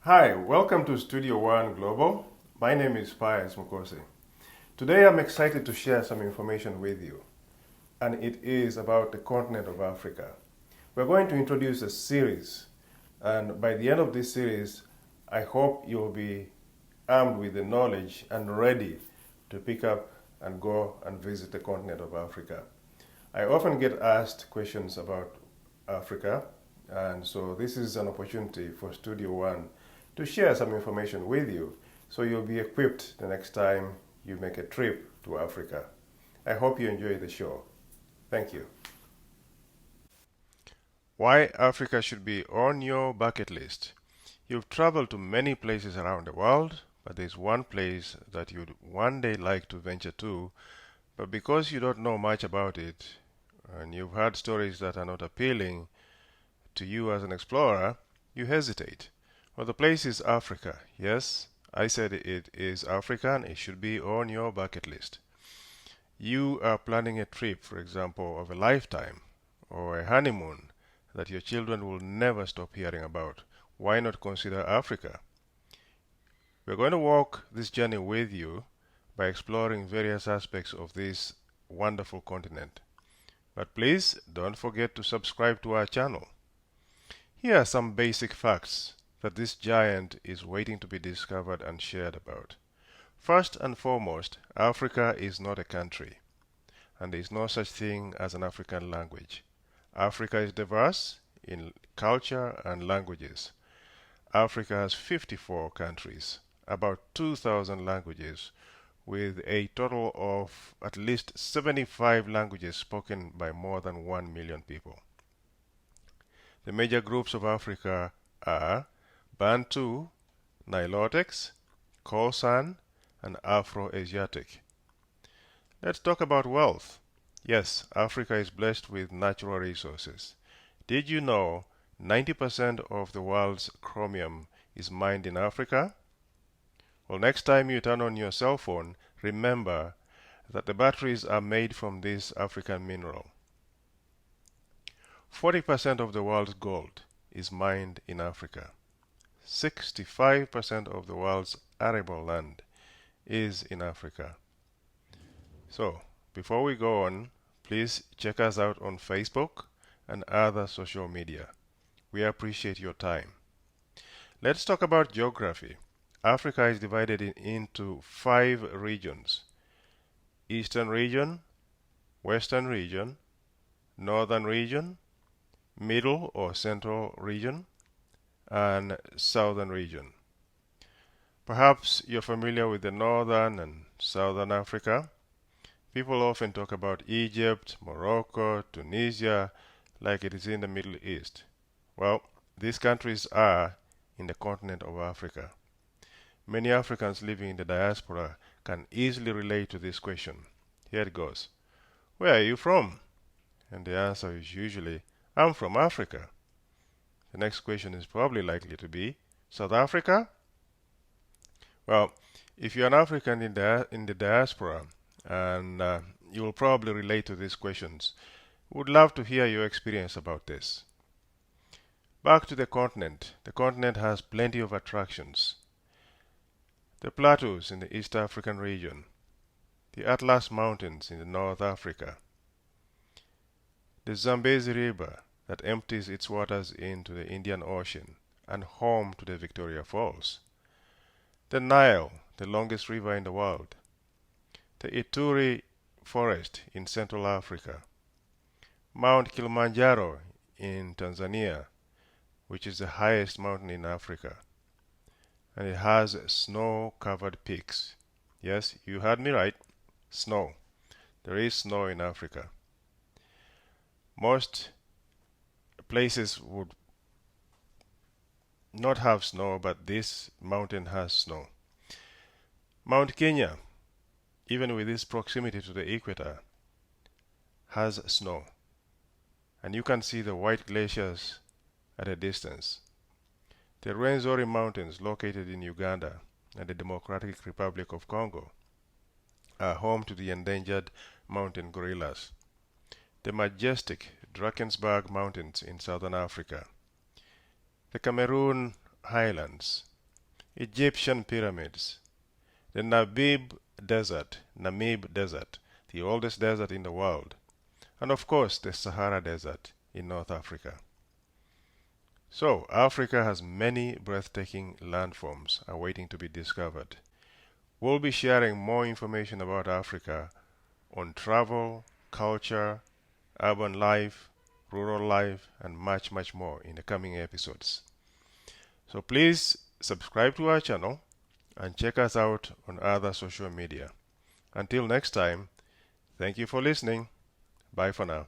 Hi, welcome to Studio One Global. My name is Pius Mukosi. Today I'm excited to share some information with you, and it is about the continent of Africa. We're going to introduce a series, and by the end of this series, I hope you'll be armed with the knowledge and ready to pick up and go and visit the continent of Africa. I often get asked questions about Africa, and so this is an opportunity for Studio One to share some information with you so you'll be equipped the next time you make a trip to Africa. I hope you enjoy the show. Thank you. Why Africa should be on your bucket list. You've traveled to many places around the world, but there's one place that you'd one day like to venture to, but because you don't know much about it, and you've heard stories that are not appealing to you as an explorer, you hesitate. Well, the place is Africa. Yes, I said it is Africa and it should be on your bucket list. You are planning a trip, for example, of a lifetime or a honeymoon that your children will never stop hearing about. Why not consider Africa? We're going to walk this journey with you by exploring various aspects of this wonderful continent. But please don't forget to subscribe to our channel. Here are some basic facts that this giant is waiting to be discovered and shared about. First and foremost, Africa is not a country, and there is no such thing as an African language. Africa is diverse in culture and languages. Africa has 54 countries, about 2,000 languages, with a total of at least 75 languages spoken by more than 1 million people. The major groups of Africa are Bantu, Nilotics, Khoisan, and Afro-Asiatic. Let's talk about wealth. Yes, Africa is blessed with natural resources. Did you know 90% of the world's chromium is mined in Africa? Well, next time you turn on your cell phone, remember that the batteries are made from this African mineral. 40% of the world's gold is mined in Africa. 65% of the world's arable land is in Africa. So, before we go on, please check us out on Facebook and other social media. We appreciate your time. Let's talk about geography. Africa is divided into 5 regions: Eastern region, Western region, Northern region, Middle or Central region, and Southern region. Perhaps you're familiar with the Northern and Southern Africa. People often talk about Egypt, Morocco, Tunisia, like it is in the Middle East. Well, these countries are in the continent of Africa. Many Africans living in the diaspora can easily relate to this question. Here it goes. Where are you from? And the answer is usually, I'm from Africa. The next question is probably likely to be, South Africa? Well, if you're an African in the diaspora, and you will probably relate to these questions, would love to hear your experience about this. Back to the continent. The continent has plenty of attractions. The plateaus in the East African region, the Atlas Mountains in North Africa, the Zambezi River that empties its waters into the Indian Ocean and home to the Victoria Falls, the Nile, the longest river in the world, the Ituri Forest in Central Africa, Mount Kilimanjaro in Tanzania, which is the highest mountain in Africa, and it has snow-covered peaks. Yes, you heard me right, snow. There is snow in Africa. Most places would not have snow, but this mountain has snow. Mount Kenya, even with its proximity to the equator, has snow. And you can see the white glaciers at a distance. The Rwenzori Mountains, located in Uganda and the Democratic Republic of Congo, are home to the endangered mountain gorillas. The majestic Drakensberg Mountains in southern Africa, the Cameroon Highlands, Egyptian pyramids, the Namib Desert, the oldest desert in the world, and of course the Sahara Desert in North Africa. So, Africa has many breathtaking landforms awaiting to be discovered. We'll be sharing more information about Africa on travel, culture, urban life, rural life, and much, much more in the coming episodes. So please subscribe to our channel and check us out on other social media. Until next time, thank you for listening. Bye for now.